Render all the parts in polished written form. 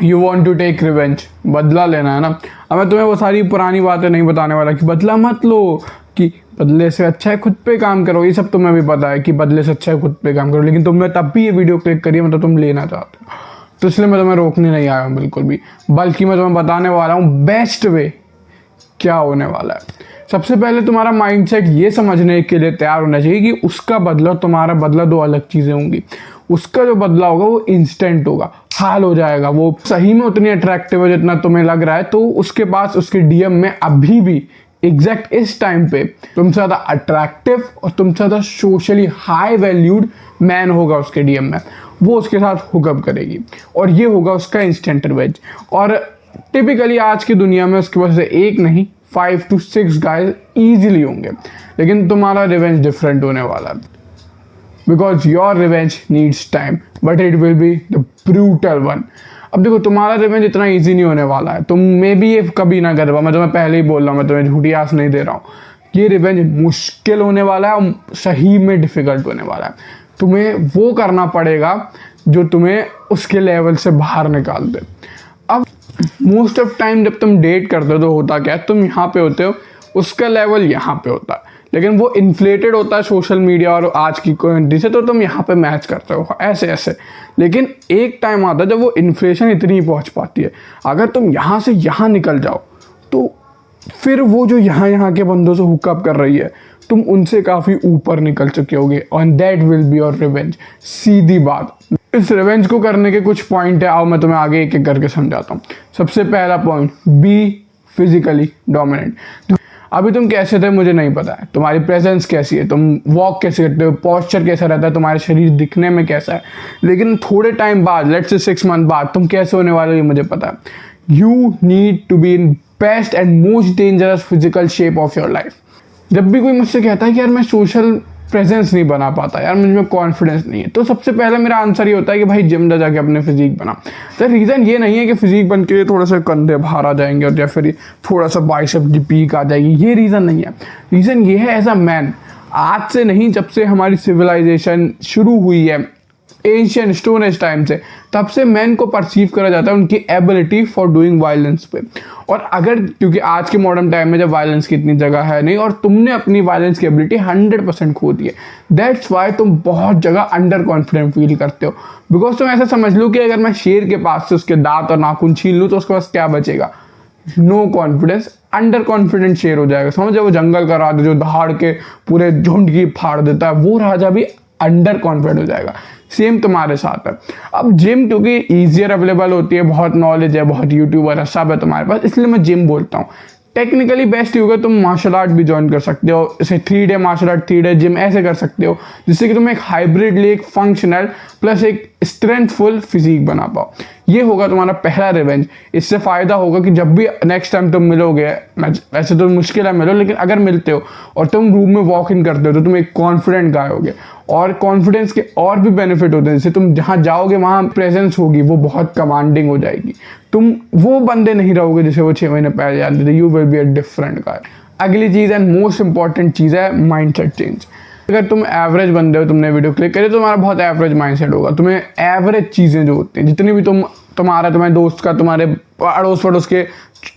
You want to take revenge, बदला लेना है ना। अब मैं तुम्हें वो सारी पुरानी बातें नहीं बताने वाला कि बदला मत लो, कि बदले से अच्छा है खुद पे काम करो। ये सब तुम्हें भी पता है कि बदले से अच्छा है खुद पे काम करो, लेकिन तुमने तब भी ये वीडियो क्लिक करी है, मतलब तुम लेना चाहते हो। तो इसलिए मैं तुम्हें रोकने नहीं आया हूँ बिल्कुल भी, बल्कि मैं तुम्हें बताने वाला हूँ बेस्ट वे क्या होने वाला है। सबसे पहले तुम्हारा माइंडसेट ये समझने के लिए तैयार होना चाहिए कि उसका बदला और तुम्हारा बदला दो अलग चीज़ें होंगी। उसका जो बदला होगा वो इंस्टेंट होगा, हाल हो जाएगा, वो सही में उतनी अट्रैक्टिव है जितना तुम्हें लग रहा है। तो उसके पास उसके डीएम में अभी भी एग्जैक्ट इस टाइम पे तुमसे ज़्यादा अट्रैक्टिव और तुमसे ज़्यादा सोशली हाई वैल्यूड मैन होगा उसके डीएम में, वो उसके साथ हुकअप करेगी और ये होगा उसका इंस्टेंट रिवेंज। और टिपिकली आज की दुनिया में उसके पास एक नहीं 5 to 6 गाइज ईजिली होंगे, लेकिन तुम्हारा रिवेंज डिफरेंट होने वाला है। Because your revenge needs time but it will be the brutal one. अब देखो तुम्हारा रिवेंज इतना ईजी नहीं होने वाला है, तुम मे भी ये कभी ना कर पाओ, मैं तुम्हें पहले ही बोल रहा हूँ, मैं तुम्हें झूठी आस नहीं दे रहा हूँ। ये रिवेंज मुश्किल होने वाला है और सही में डिफिकल्ट होने वाला है। तुम्हें वो करना पड़ेगा जो तुम्हें उसके लेवल से बाहर निकाल दे। अब मोस्ट ऑफ टाइम जब तुम डेट करते हो तो होता क्या है, तुम यहाँ पे होते हो, उसका लेवल यहाँ पे होता है, लेकिन वो इन्फ्लेटेड होता है सोशल मीडिया और आज की क्वालिटी से, तो तुम यहाँ पे मैच करते हो ऐसे ऐसे। लेकिन एक टाइम आता है जब वो इन्फ्लेशन इतनी पहुँच पाती है, अगर तुम यहाँ से यहाँ निकल जाओ तो फिर वो जो यहाँ के बंदों से हुकअप कर रही है, तुम उनसे काफ़ी ऊपर निकल चुके होगे, and that will be your revenge. सीधी बात। इस रिवेंज को करने के कुछ पॉइंट है, आओ मैं तुम्हें आगे एक एक करके समझाता हूँ। सबसे पहला पॉइंट, बी फिजिकली डोमिनेंट। अभी तुम कैसे थे मुझे नहीं पता है, तुम्हारी प्रेजेंस कैसी है, तुम वॉक कैसे करते हो, पोस्चर कैसा रहता है, तुम्हारा शरीर दिखने में कैसा है, लेकिन थोड़े टाइम बाद, लेट्स से 6 मंथ बाद तुम कैसे होने वाले हो ये मुझे पता है। You need to be in best and most dangerous physical shape of your life. जब भी कोई मुझसे कहता है कि यार मैं सोशल प्रेजेंस नहीं बना पाता, यार मुझ में कॉन्फिडेंस नहीं है, तो सबसे पहले मेरा आंसर ये होता है कि भाई जिम जा जाके अपने फिजिक बना। तो रीज़न ये नहीं है कि फिजिक बन के थोड़ा सा कंधे बाहर आ जाएंगे और या फिर थोड़ा सा बाइसेप की पीक आ जाएगी, ये रीज़न नहीं है। रीज़न ये है, एज अ मैन, आज से नहीं, जब से हमारी सिविलाइजेशन शुरू हुई है एशियन स्टोन एज टाइम से, तब से मैन को परसीव करा जाता है उनकी एबिलिटी फॉर डूइंग वायलेंस पे। और अगर, क्योंकि आज के मॉडर्न टाइम में जब वायलेंस की इतनी जगह है नहीं और तुमने अपनी वायलेंस की एबिलिटी 100% खो दी है, दैट्स वाई तुम बहुत जगह अंडर कॉन्फिडेंट फील करते हो। बिकॉज तुम ऐसा समझ लो कि अगर मैं शेर के पास से उसके दांत और नाखून छीन लूँ तो उसके पास क्या बचेगा? नो कॉन्फिडेंस, अंडर कॉन्फिडेंट शेर हो जाएगा। समझो वो जंगल का राजा जो दहाड़ के पूरे झुंड की फाड़ देता है, वो राजा भी अंडर कॉन्फिडेंट हो जाएगा। सेम तुम्हारे साथ है। अब जिम क्योंकि ईजियर अवेलेबल होती है, बहुत नॉलेज है, बहुत यूट्यूबर है, सब है तुम्हारे पास, इसलिए मैं जिम बोलता हूँ। टेक्निकली बेस्ट होगा तुम मार्शल आर्ट भी ज्वाइन कर सकते हो, जैसे 3 day martial art 3 day gym ऐसे कर सकते हो, जिससे कि तुम एक हाइब्रिडली एक फंक्शनल प्लस एक स्ट्रेंथफुल फिजिक बना पाओ। ये होगा तुम्हारा पहला रिवेंज। इससे फ़ायदा होगा कि जब भी नेक्स्ट टाइम तुम मिलोगे, वैसे तो मुश्किल है मिलो, लेकिन अगर मिलते हो और तुम रूम में वॉक इन करते हो तो तुम एक कॉन्फिडेंट गाय होगे। और कॉन्फिडेंस के और भी बेनिफिट होते हैं, जैसे तुम जहाँ जाओगे वहाँ प्रेजेंस होगी, वो बहुत कमांडिंग हो जाएगी। तुम वो बंदे नहीं रहोगे जैसे वो 6 महीने पहले जाते थे। You will be a different गाय। अगली चीज़ एंड मोस्ट इंपॉर्टेंट चीज़ है माइंडसेट चेंज। अगर तुम एवरेज बंदे हो, तुमने वीडियो क्लिक करी, तो तुम्हारा बहुत एवरेज माइंडसेट होगा। तुम्हें एवरेज चीज़ें जो होती हैं, जितनी भी तुम्हारे दोस्त का, तुम्हारे अड़ोस पड़ोस के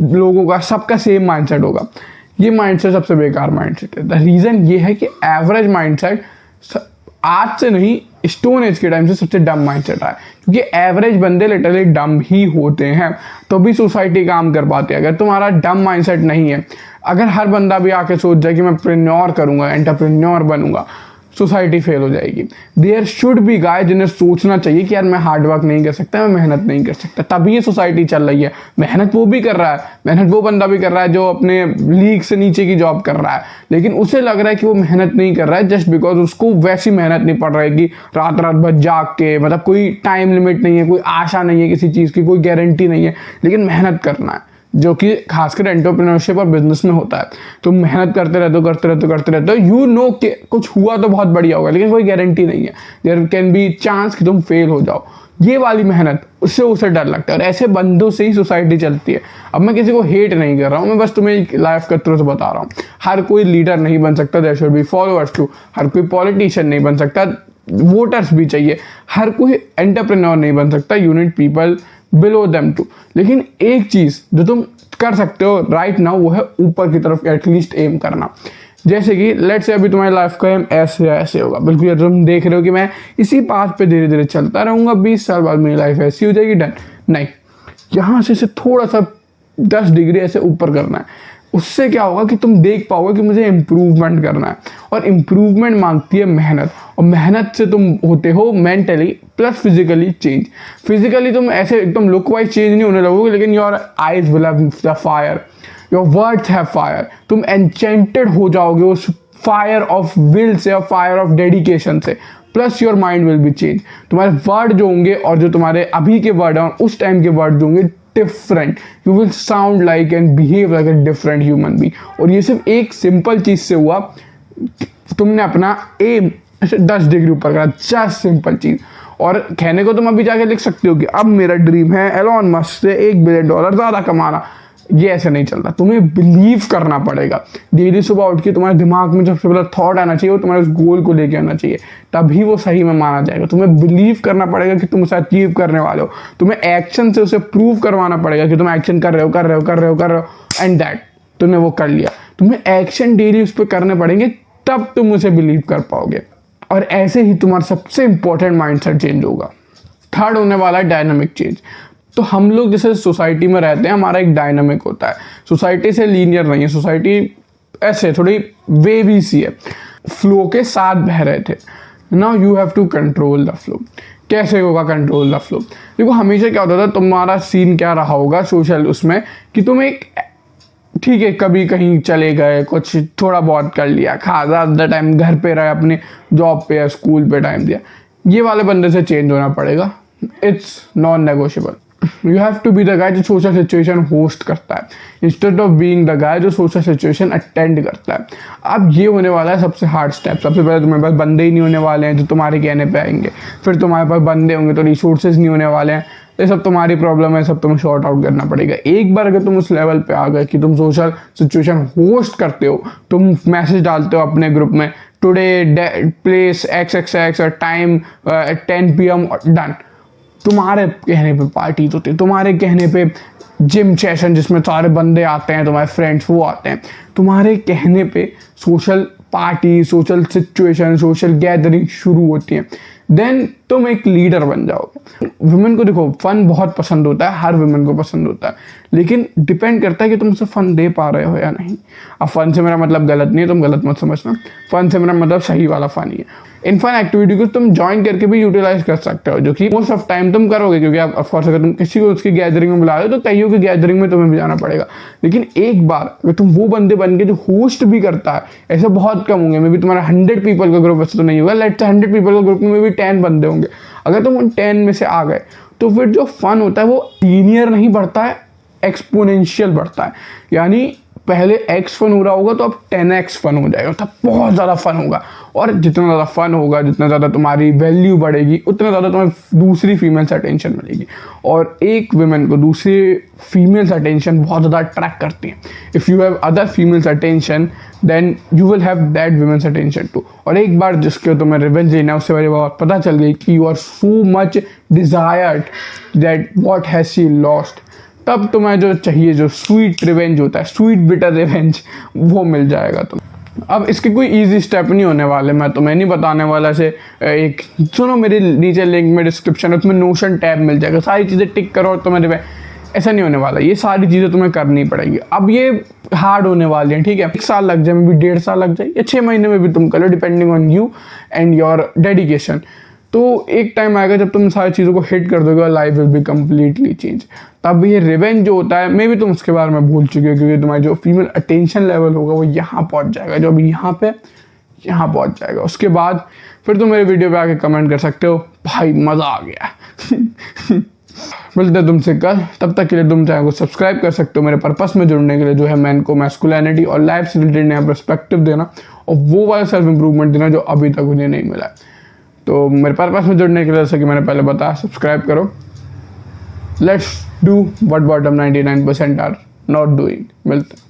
लोगों का, सबका सेम माइंडसेट होगा। ये माइंडसेट सबसे बेकार माइंडसेट है। द रीज़न ये है कि एवरेज माइंडसेट आज से नहीं, स्टोन एज के टाइम से सबसे डम माइंडसेट है, क्योंकि एवरेज बंदे लिटरली डम ही होते हैं, तो भी सोसाइटी काम कर पाती है। अगर तुम्हारा डम माइंडसेट नहीं है, अगर हर बंदा भी आके सोच जाए कि मैं प्रेन्योर करूंगा, एंटरप्रेन्योर बनूंगा, सोसाइटी फेल हो जाएगी। देयर शुड बी गाय जिन्हें सोचना चाहिए कि यार मैं हार्डवर्क नहीं कर सकता, मैं मेहनत नहीं कर सकता, तभी ये सोसाइटी चल रही है। मेहनत वो भी कर रहा है, मेहनत वो बंदा भी कर रहा है जो अपने लीग से नीचे की जॉब कर रहा है, लेकिन उसे लग रहा है कि वो मेहनत नहीं कर रहा है जस्ट बिकॉज उसको वैसी मेहनत नहीं पड़ रही कि रात रात भर जाग के, मतलब कोई टाइम लिमिट नहीं है, कोई आशा नहीं है किसी चीज़ की, कोई गारंटी नहीं है, लेकिन मेहनत करना है, जो कि खासकर एंटरप्रेन्योरशिप और बिजनेस में होता है। तुम मेहनत करते रहते हो, यू नो कि कुछ हुआ तो बहुत बढ़िया होगा, लेकिन कोई गारंटी नहीं है। देयर कैन बी चांस कि तुम फेल हो जाओ। ये वाली मेहनत, उससे उसे डर लगता है, और ऐसे बंदों से ही सोसाइटी चलती है। अब मैं किसी को हेट नहीं कर रहा हूँ, मैं बस तुम्हें एक लाइफ के थ्रू से बता रहा हूँ। हर कोई लीडर नहीं बन सकता, there should be followers too. हर कोई पॉलिटिशियन नहीं बन सकता, वोटर्स भी चाहिए। हर कोई एंटरप्रेन्योर नहीं बन सकता, you need people below them too. लेकिन एक चीज़ जो तुम कर सकते हो राइट नाउ वो है ऊपर की तरफ एटलीस्ट एम करना। जैसे कि लेट्स से अभी तुम्हारी लाइफ का एम ऐसे ऐसे होगा, बिल्कुल तुम देख रहे हो कि मैं इसी पाथ पे धीरे धीरे चलता रहूँगा, 20 साल बाद मेरी लाइफ ऐसी हो जाएगी, डन। नहीं, यहाँ से थोड़ा सा 10 डिग्री ऐसे ऊपर करना है। उससे क्या होगा कि तुम देख पाओगे कि मुझे इम्प्रूवमेंट करना है, और इम्प्रूवमेंट मांगती है मेहनत, और मेहनत से तुम होते हो mentally plus physically change. Physically तुम ऐसे एकदम लुक वाइज चेंज नहीं होने लगोगे, लेकिन your eyes will have the fire, your words have fire. तुम एन्चेंटेड हो जाओगे उस फायर ऑफ विल से और फायर ऑफ डेडिकेशन से, plus your mind will be change. तुम्हारे वर्ड जो होंगे और जो तुम्हारे अभी के वर्ड हैं उस टाइम के वर्ड जो होंगे different, you will sound like and behave like a different human being. और ये सिर्फ एक सिंपल चीज से हुआ, तुमने अपना एम 10 डिग्री ऊपर करा, जस्ट सिंपल चीज। और कहने को तुम अभी जाके लिख सकते हो कि अब मेरा ड्रीम है एलॉन मस्क से $1 बिलियन ज़्यादा कमाना। ये ऐसे नहीं चलता, तुम्हें बिलीव करना पड़ेगा। डेली सुबह उठ के तुम्हारे दिमाग में सबसे पहला थॉट आना चाहिए, वो तुम्हारे उस गोल को लेके आना चाहिए, तभी वो सही में माना जाएगा। तुम्हें बिलीव करना पड़ेगा कि तुम उसे अचीव करने वाले हो, तुम्हें एक्शन से उसे प्रूव करवाना पड़ेगा कि तुम एक्शन कर रहे हो, एंड दैट तुमने वो कर लिया। तुम्हें एक्शन डेली उस पर करने पड़ेंगे, तब तुम उसे बिलीव कर पाओगे। और ऐसे ही तुम्हारा सबसे इंपॉर्टेंट माइंडसेट चेंज होगा। थर्ड होने वाला है डायनामिक चेंज। तो हम लोग जैसे सोसाइटी में रहते हैं, हमारा एक डायनामिक होता है, सोसाइटी से लीनियर नहीं है, सोसाइटी ऐसे थोड़ी वेवी सी है, फ्लो के साथ बह रहे थे। Now you have to control the flow. कैसे होगा कंट्रोल द फ्लो? देखो हमेशा क्या होता था, तुम्हारा सीन क्या रहा होगा सोशल उसमें कि तुम एक ठीक है कभी कहीं चले गए, कुछ थोड़ा बहुत कर लिया, ज़्यादा टाइम घर पे रहे, अपने जॉब पे या स्कूल पे टाइम दिया। ये वाले बंदे से चेंज होना पड़ेगा, it's non negotiable. You have to be the guy जो सोशल सिचुएशन होस्ट करता है, instead of being the guy जो सोशल सिचुएशन अटेंड करता है। अब ये होने वाला है सबसे हार्ड स्टेप। सबसे पहले तुम्हारे पास बंदे ही नहीं होने वाले हैं जो तुम्हारे कहने पे आएंगे, फिर तुम्हारे पास बंदे होंगे तो रिसोर्सेज नहीं होने वाले हैं। ये सब तुम्हारी प्रॉब्लम है, सब तुम्हें शॉर्ट आउट करना पड़ेगा। एक बार अगर तुम उस लेवल पे आ गए कि तुम सोशल सिचुएशन होस्ट करते हो, तुम मैसेज डालते हो अपने ग्रुप में टुडे प्लेस XXX और टाइम 10 PM, डन। तुम्हारे कहने पे पार्टीज होती है, तुम्हारे कहने पे जिम सेशन जिसमें सारे बंदे आते हैं, तुम्हारे फ्रेंड्स वो आते हैं, तुम्हारे कहने पे social party, social situation, social gathering शुरू होती है। देन तुम एक लीडर बन जाओगे। वुमेन को देखो फन बहुत पसंद होता है, हर वुमेन को पसंद होता है, लेकिन डिपेंड करता है कि तुम उसे फन दे पा रहे हो या नहीं। अब फन से मेरा मतलब गलत नहीं है, तुम गलत मत समझना, फन से मेरा मतलब सही वाला फन ही है। इन फन एक्टिविटी को तुम ज्वाइन करके भी यूटिलाइज कर सकते हो, जो कि मोस्ट ऑफ टाइम तुम करोगे, क्योंकि आप ऑफकोर्स अगर तुम किसी को उसकी गैदरिंग में बुला रहे हो तो कईयों की गैदरिंग में तुम्हें भी जाना पड़ेगा। लेकिन एक बार अगर तुम वो बंदे बन के जो होस्ट भी करता है, ऐसे बहुत कम होंगे, मे बी तुम्हारा 100 पीपल का ग्रुप ऐसे तो नहीं होगा, लेट्स से 100 पीपल का ग्रुप में भी 10 बंदे होंगे। अगर तुम उन 10 में से आ गए तो फिर जो फन होता है वो लीनियर नहीं बढ़ता है, एक्सपोनेंशियल बढ़ता है। यानी पहले x फन हो रहा होगा तो अब 10x फन हो जाएगा, तब बहुत ज़्यादा फन होगा। और जितना ज़्यादा फन होगा, जितना ज़्यादा तुम्हारी वैल्यू बढ़ेगी, उतना ज़्यादा तुम्हें दूसरी फीमेल से अटेंशन मिलेगी। और एक वुमेन को दूसरी फीमेल्स अटेंशन बहुत ज़्यादा अट्रैक्ट करती हैं। If you have other females attention then you will have that women's attention too. और एक बार जिसके तुम्हें रिवेंज लेना है, उससे मेरी बात पता चल गई कि you are so much desired that what has she lost, तब तुम्हें जो चाहिए, जो स्वीट रिवेंज होता है, स्वीट बिटर रिवेंज, वो मिल जाएगा तुम्हें। अब इसके कोई इजी स्टेप नहीं होने वाले, मैं तुम्हें नहीं बताने वाला से एक सुनो मेरे नीचे लिंक में डिस्क्रिप्शन है, तुम्हें नोशन टैब मिल जाएगा, सारी चीज़ें टिक करो और तुम्हें रिवेंज, ऐसा नहीं होने वाला। ये सारी चीज़ें तुम्हें करनी पड़ेगी। अब ये हार्ड होने वाली है, ठीक है, 1 साल लग जाए, मे भी 1.5 साल लग जाए, या 6 महीने में भी तुम कर लो, depending on you and your dedication. तो एक टाइम आएगा जब तुम सारी चीज़ों को हिट कर दोगे और life will be completely change. तब ये रिवेंज जो होता है, मे भी तुम उसके बारे में भूल चुके हो, क्योंकि तुम्हारी जो फीमेल अटेंशन लेवल होगा वो यहाँ पहुँच जाएगा, जो अभी यहाँ पे यहाँ पहुँच जाएगा। उसके बाद फिर तुम मेरे वीडियो पे आके कमेंट कर सकते हो, भाई मज़ा आ गया। मिलते हैं तुमसे कल, तब तक के लिए तुम चैनल को सब्सक्राइब कर सकते हो मेरे पर्पस में जुड़ने के लिए, जो है मैन को मैस्कुलिनिटी और लाइफ से रिलेटेड नया पर्सपेक्टिव देना, और वो वाला सेल्फ इंप्रूवमेंट देना जो अभी तक उन्हें नहीं मिला है। तो मेरे पर्पस में जुड़ने के लिए, जैसे कि मैंने पहले बताया, सब्सक्राइब करो। Let's do what bottom 99% are not doing. मिलते हैं।